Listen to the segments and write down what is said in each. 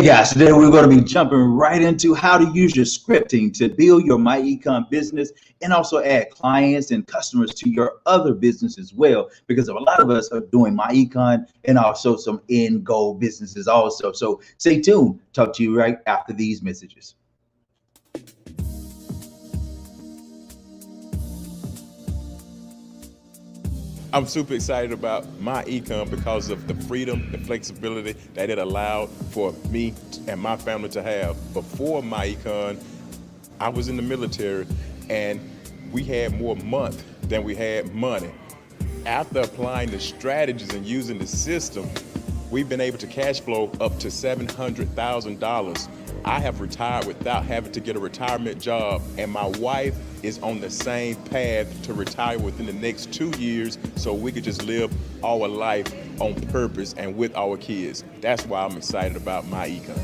Hey guys, today we're going to be jumping right into how to use your scripting to build your MYECON business and also add clients and customers to your other business as well, because a lot of us are doing MYECON and also some end goal businesses also. So stay tuned. Talk to you right after these messages. I'm super excited about MYECON because of the freedom, the flexibility that it allowed for me and my family to have. Before MYECON, I was in the military and we had more month than we had money. After applying the strategies and using the system, we've been able to cash flow up to $700,000. I have retired without having to get a retirement job, and my wife is on the same path to retire within the next 2 years so we could just live our life on purpose and with our kids. That's why I'm excited about MYECON.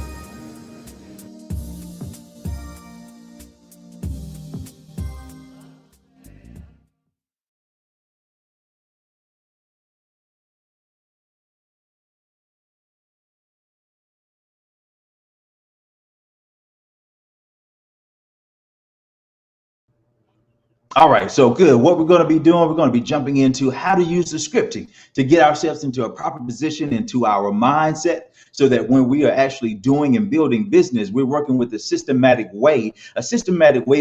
All right, so good. What we're going to be doing, we're going to be jumping into how to use the scripting to get ourselves into a proper position, into our mindset, so that when we are actually doing and building business, we're working with a systematic way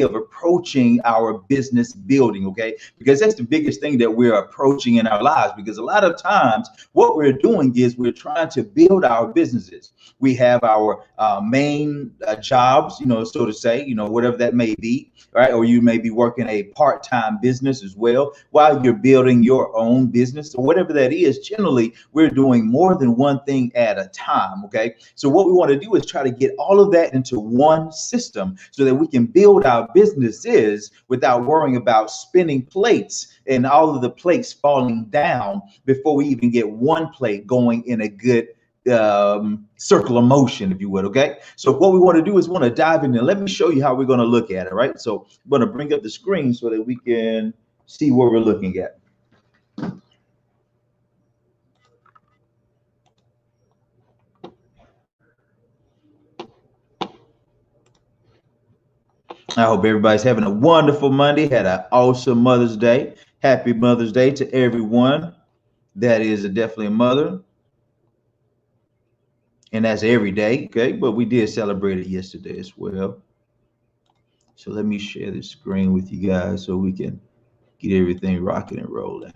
of approaching our business building, okay? Because that's the biggest thing that we're approaching in our lives, because a lot of times what we're doing is we're trying to build our businesses. We have our main jobs, so to say, whatever that may be, right? Or you may be working a part-time business as well while you're building your own business, or whatever that is. Generally, we're doing more than one thing at a time, okay? So what we want to do is try to get all of that into one system so that we can build our businesses without worrying about spinning plates and all of the plates falling down before we even get one plate going in a good circle of motion, if you would. Okay, so what we want to do is want to dive in and let me show you how we're going to look at it. Right, so I'm going to bring up the screen so that we can see what we're looking at. I hope everybody's having a wonderful Monday, had an awesome Mother's Day. Happy Mother's Day to everyone that is definitely a mother. And that's every day, okay? But we did celebrate it yesterday as well. So let me share the screen with you guys so we can get everything rocking and rolling.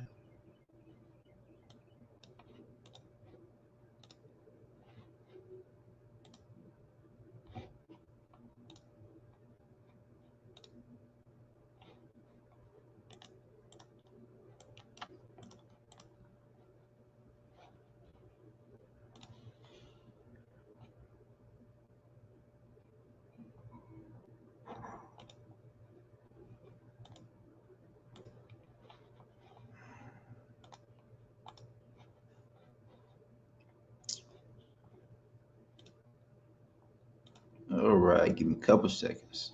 All right, give me a couple seconds.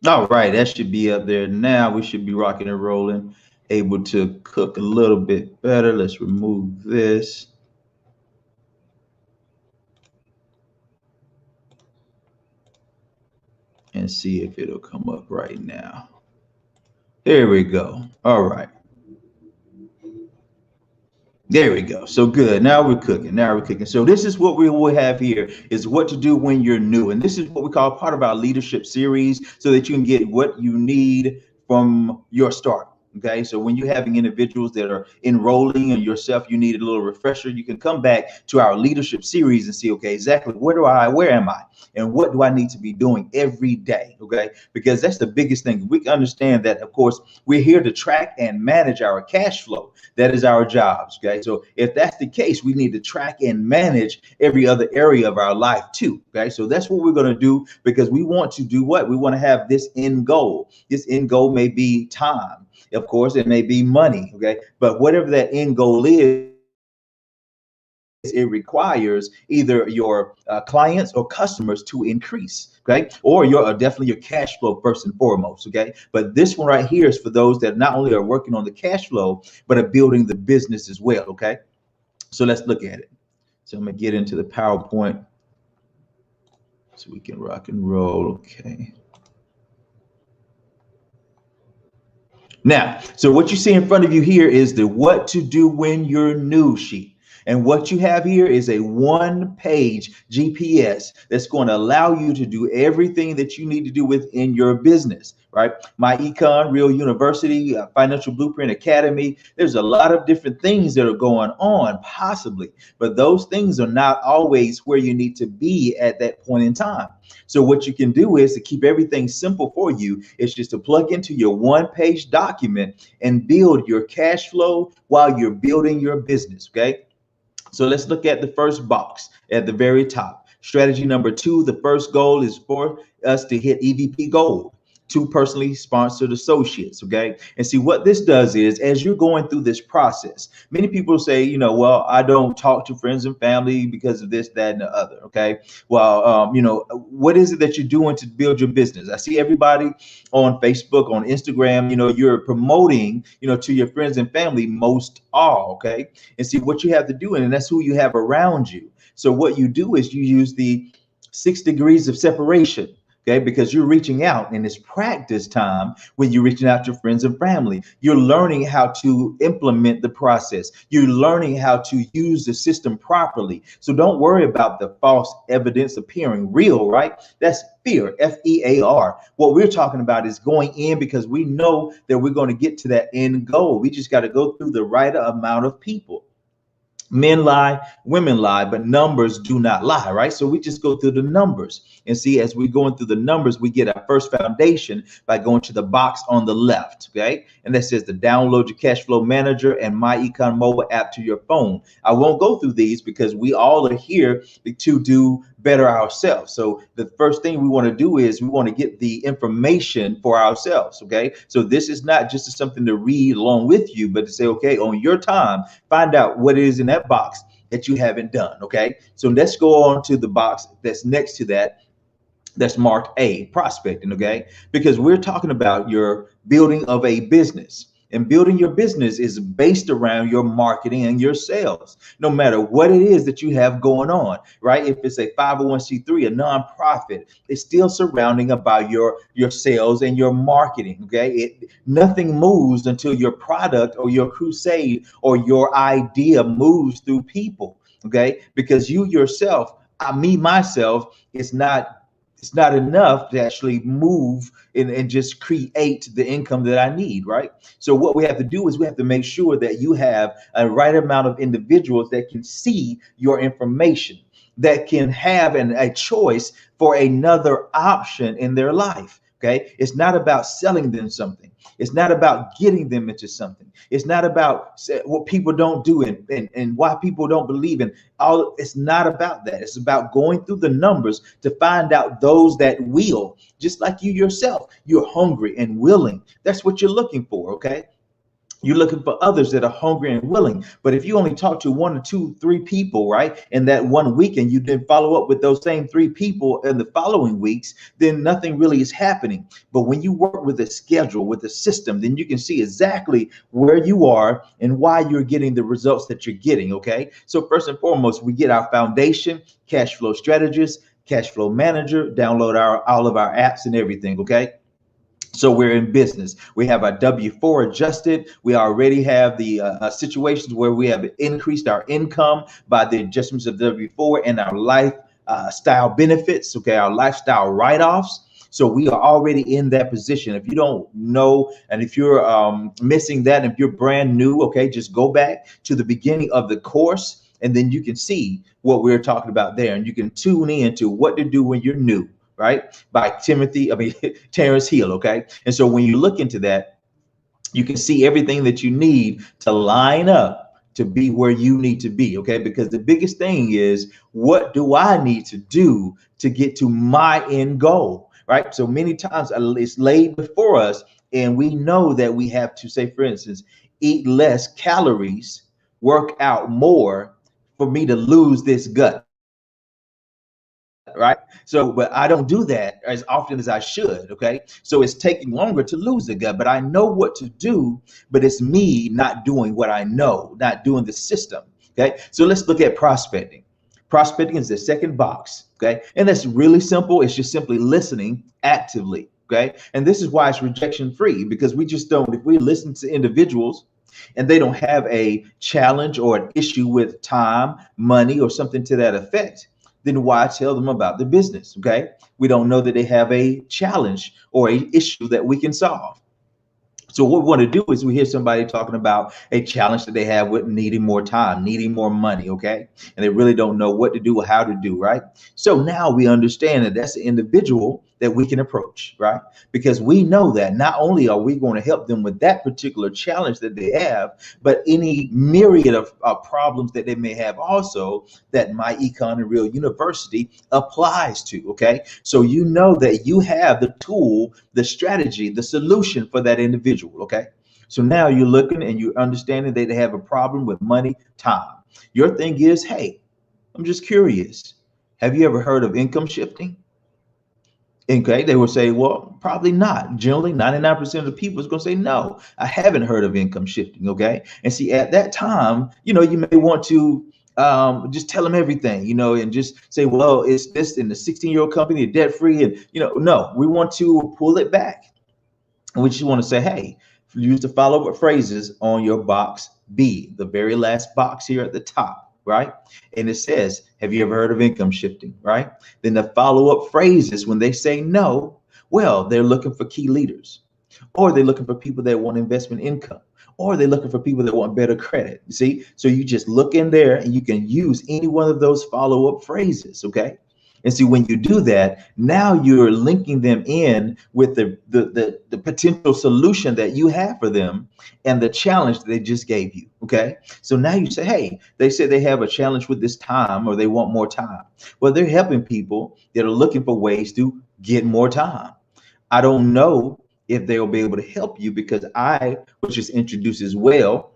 All right, that should be up there now. We should be rocking and rolling, able to cook a little bit better. Let's remove this. And see if it'll come up right now. Here we go. All right. There we go. So good. Now we're cooking. Now we're cooking. So this is what we will have here is what to do when you're new. And this is what we call part of our leadership series so that you can get what you need from your start. Okay, so when you're having individuals that are enrolling and yourself, you need a little refresher, you can come back to our leadership series and see, okay, exactly where am I? And what do I need to be doing every day? Okay, because that's the biggest thing. We can understand that, of course, we're here to track and manage our cash flow. That is our jobs. Okay, so if that's the case, we need to track and manage every other area of our life too. Okay, so that's what we're going to do, because we want to do what? We want to have this end goal. This end goal may be time. Of course, it may be money, okay? But whatever that end goal is, it requires either your clients or customers to increase, okay? Or your definitely your cash flow first and foremost, okay? But this one right here is for those that not only are working on the cash flow, but are building the business as well, okay? So let's look at it. So I'm gonna get into the PowerPoint so we can rock and roll, okay? Now, so what you see in front of you here is the what to do when you're new sheet. And what you have here is a one-page GPS that's going to allow you to do everything that you need to do within your business, right? MYECON, Real University, Financial Blueprint Academy. There's a lot of different things that are going on, possibly, but those things are not always where you need to be at that point in time. So what you can do is to keep everything simple for you. It's just to plug into your one-page document and build your cash flow while you're building your business, okay? So let's look at the first box at the very top. Strategy number 2, the first goal is for us to hit EVP gold. 2 personally sponsored associates, okay? And see what this does is, as you're going through this process, many people say, you know, well, I don't talk to friends and family because of this, that, and the other, okay? Well, you know, what is it that you're doing to build your business? I see everybody on Facebook, on Instagram, you know, you're promoting, you know, to your friends and family most all, okay? And see what you have to do, and that's who you have around you. So what you do is you use the 6 degrees of separation. Okay, because you're reaching out, and it's practice time when you're reaching out to friends and family. You're learning how to implement the process. You're learning how to use the system properly. So don't worry about the false evidence appearing real, right? That's fear, F-E-A-R. What we're talking about is going in because we know that we're going to get to that end goal. We just got to go through the right amount of people. Men lie, women lie, but numbers do not lie, right? So we just go through the numbers and see, as we're going through the numbers, we get our first foundation by going to the box on the left, okay? And that says to download your cash flow manager and MyEcon mobile app to your phone. I won't go through these because we all are here to do better ourselves. So the first thing we want to do is we want to get the information for ourselves, okay? So this is not just something to read along with you, but to say, okay, on your time, find out what is in that box that you haven't done, okay? So let's go on to the box that's next to that, that's marked A, prospecting, okay? Because we're talking about your building of a business. And building your business is based around your marketing and your sales, no matter what it is that you have going on, right? If it's a 501c3, a nonprofit, it's still surrounding about your sales and your marketing, okay? Nothing moves until your product or your crusade or your idea moves through people, okay? Because you yourself, myself, it's not enough to actually move and just create the income that I need, right? So what we have to do is we have to make sure that you have a right amount of individuals that can see your information, that can have a choice for another option in their life, okay? It's not about selling them something. It's not about getting them into something. It's not about what people don't do and why people don't believe in all. It's not about that. It's about going through the numbers to find out those that will, just like you yourself. You're hungry and willing. That's what you're looking for, okay? You're looking for others that are hungry and willing. But if you only talk to 1 or 2, 3 people, right, in that one week, and you then follow up with those same 3 people in the following weeks, then nothing really is happening. But when you work with a schedule, with a system, then you can see exactly where you are and why you're getting the results that you're getting, okay? So first and foremost, we get our foundation, cash flow strategist, cash flow manager, download all of our apps and everything, okay? So we're in business. We have our W-4 adjusted. We already have the situations where we have increased our income by the adjustments of W-4 and our lifestyle benefits, okay, our lifestyle write-offs. So we are already in that position. If you don't know, and if you're missing that, if you're brand new, okay, just go back to the beginning of the course, and then you can see what we're talking about there. And you can tune in to what to do when you're new, right? By Terrence Hill, okay? And so when you look into that, you can see everything that you need to line up to be where you need to be, okay? Because the biggest thing is, what do I need to do to get to my end goal, right? So many times it's laid before us, and we know that we have to, say, for instance, eat less calories, work out more, for me to lose this gut, right? So, but I don't do that as often as I should. Okay. So it's taking longer to lose the gut, but I know what to do, but it's me not doing what I know, not doing the system. Okay. So let's look at prospecting. Prospecting is the second box. Okay. And that's really simple. It's just simply listening actively. Okay. And this is why it's rejection free, because we just don't, if we listen to individuals and they don't have a challenge or an issue with time, money, or something to that effect, then why tell them about the business? Okay. We don't know that they have a challenge or a issue that we can solve. So what we want to do is we hear somebody talking about a challenge that they have with needing more time, needing more money, okay? And they really don't know what to do or how to do, right? So now we understand that that's the individual that we can approach, right? Because we know that not only are we going to help them with that particular challenge that they have, but any myriad of problems that they may have also that MYECON and Real University applies to, okay? So you know that you have the tool, the strategy, the solution for that individual, okay? So now you're looking and you're understanding that they have a problem with money, time. Your thing is, hey, I'm just curious. Have you ever heard of income shifting? Okay, they will say, well, probably not. Generally, 99% of the people is going to say, no, I haven't heard of income shifting. Okay. And see, at that time, you know, you may want to just tell them everything, you know, and just say, well, it's this in the 16-year-old company, debt free. And, you know, no, we want to pull it back. And we just want to say, hey, use the follow-up phrases on your box B, the very last box here at the top. Right. And it says, have you ever heard of income shifting? Right. Then the follow-up phrases, when they say no, well, they're looking for key leaders, or they're looking for people that want investment income, or they're looking for people that want better credit. You see, so you just look in there and you can use any one of those follow-up phrases. OK. And see, when you do that, now you're linking them in with the potential solution that you have for them and the challenge that they just gave you. Okay. So now you say, hey, they said they have a challenge with this time or they want more time. Well, they're helping people that are looking for ways to get more time. I don't know if they'll be able to help you because I was just introduced as well.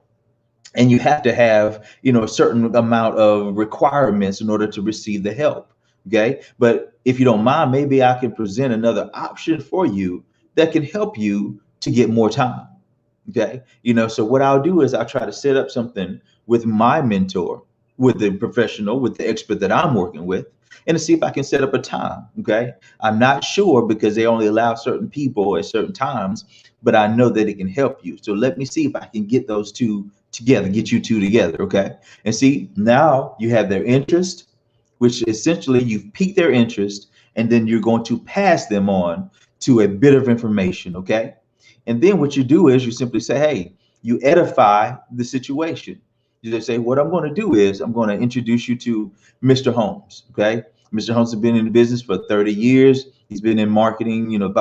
And you have to have, you know, a certain amount of requirements in order to receive the help. Okay. But if you don't mind, maybe I can present another option for you that can help you to get more time. Okay. You know, so what I'll do is I'll try to set up something with my mentor, with the professional, with the expert that I'm working with, and to see if I can set up a time. Okay. I'm not sure because they only allow certain people at certain times, but I know that it can help you. So let me see if I can get those two together, get you two together. Okay. And see, now you have their interest, which essentially you've piqued their interest, and then you're going to pass them on to a bit of information. Okay. And then what you do is you simply say, hey, you edify the situation. You just say, what I'm going to do is I'm going to introduce you to Mr. Holmes. Okay. Mr. Holmes has been in the business for 30 years. He's been in marketing, you know,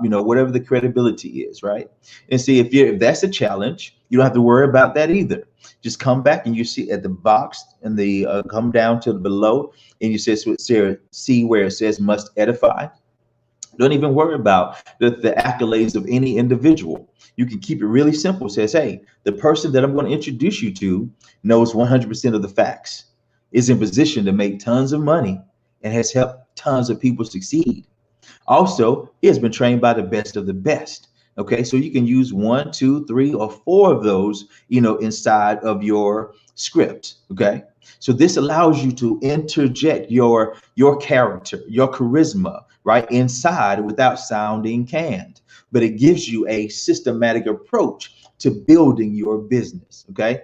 you know, whatever the credibility is, right? And see, if that's a challenge, you don't have to worry about that either. Just come back and you see at the box and the come down to the below and you see where it says must edify. Don't even worry about the accolades of any individual. You can keep it really simple. It says, hey, the person that I'm going to introduce you to knows 100% of the facts, is in position to make tons of money, and has helped tons of people succeed. Also, he has been trained by the best of the best. Okay, so you can use 1, 2, 3, or 4 of those, you know, inside of your script. Okay, so this allows you to interject your character, your charisma, right, inside without sounding canned. But it gives you a systematic approach to building your business. Okay.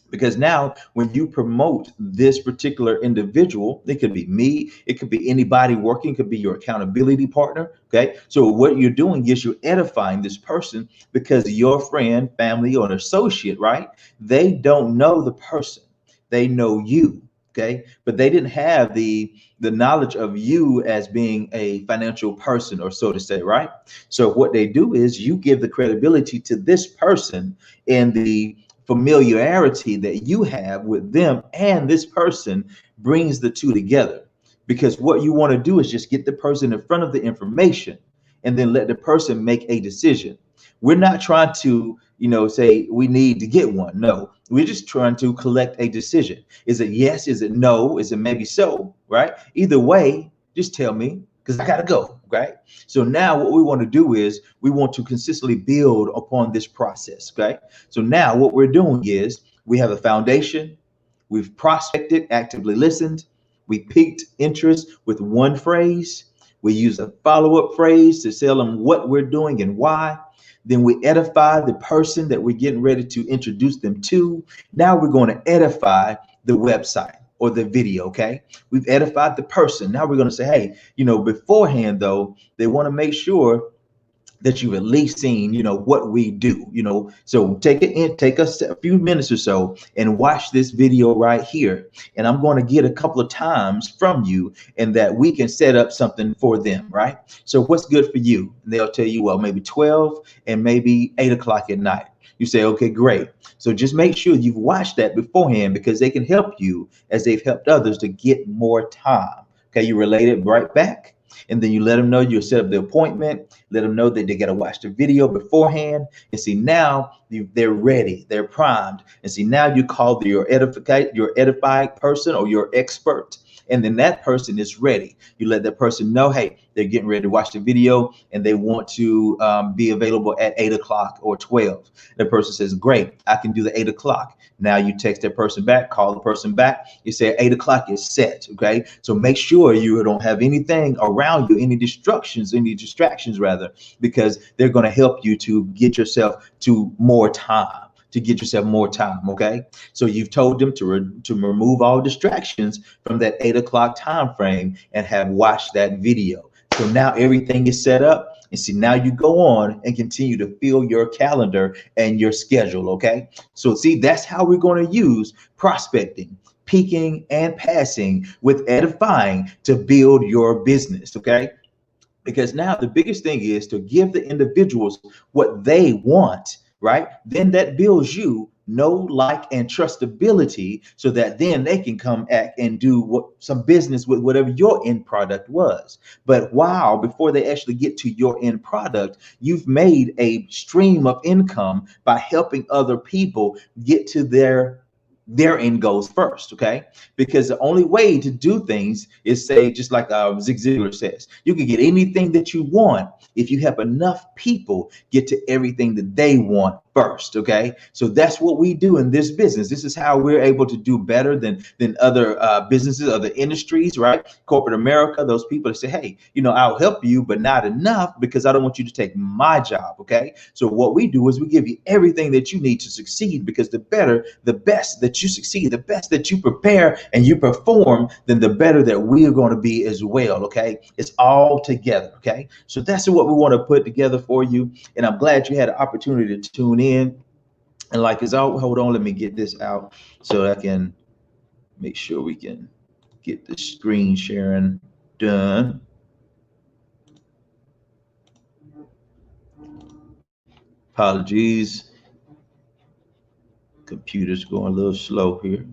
Because now when you promote this particular individual, it could be me, it could be anybody working, it could be your accountability partner. Okay. So what you're doing is you're edifying this person because your friend, family, or an associate, right? They don't know the person. They know you. Okay. But they didn't have the knowledge of you as being a financial person, or so to say, right? So what they do is you give the credibility to this person and the familiarity that you have with them, and this person brings the two together. Because what you want to do is just get the person in front of the information and then let the person make a decision. We're not trying to say we need to get one. No, we're just trying to collect a decision. Is it yes? Is it no? Is it maybe so? Right? Either way, just tell me because I gotta go. Okay. So now what we want to do is we want to consistently build upon this process. Okay. So now what we're doing is we have a foundation. We've prospected, actively listened. We piqued interest with one phrase. We use a follow-up phrase to tell them what we're doing and why. Then we edify the person that we're getting ready to introduce them to. Now we're going to edify the website or the video. Okay. We've edified the person. Now we're going to say, hey, beforehand, though, they want to make sure that you've at least seen, what we do, so take us a few minutes or so and watch this video right here. And I'm going to get a couple of times from you and that we can set up something for them, right? So what's good for you? And they'll tell you, well, maybe 12 and maybe 8 o'clock at night. You say, okay, great. So just make sure you've watched that beforehand because they can help you as they've helped others to get more time. Okay, you relate it right back. And then you let them know you set up the appointment, let them know that they got to watch the video beforehand. And see, now they're ready, they're primed. And see, now you call your edifying person or your expert. And then that person is ready. You let that person know, hey, they're getting ready to watch the video and they want to be available at 8 o'clock or 12. The person says, great, I can do the 8 o'clock. Now you text that person back, call the person back. You say 8 o'clock is set. Okay. So make sure you don't have anything around you, any distractions rather, because they're going to help you to get yourself to more time. Okay. So you've told them to remove all distractions from that 8 o'clock time frame and have watched that video. So now everything is set up. And see, now you go on and continue to fill your calendar and your schedule. Okay. So see, that's how we're going to use prospecting, peaking, and passing with edifying to build your business. Okay. Because now the biggest thing is to give the individuals what they want, right? Then that builds you know, like, and trustability so that then they can come act and do some business with whatever your end product was. But wow, before they actually get to your end product, you've made a stream of income by helping other people get to their end goals first. Okay, because the only way to do things is, say, just like Zig Ziglar says, you can get anything that you want if you have enough people get to everything that they want first. Okay, so that's what we do in this business. This is how we're able to do better than other businesses, other industries, right? Corporate America, those people that say, hey, I'll help you, but not enough because I don't want you to take my job. Okay, so what we do is we give you everything that you need to succeed, because the best that you succeed, the best that you prepare and you perform, then the better that we are going to be as well. Okay, it's all together. Okay, so that's what we want to put together for you, and I'm glad you had an opportunity to tune in. And like, hold on, let me get this out so that I can make sure we can get the screen sharing done. Apologies, computer's going a little slow here.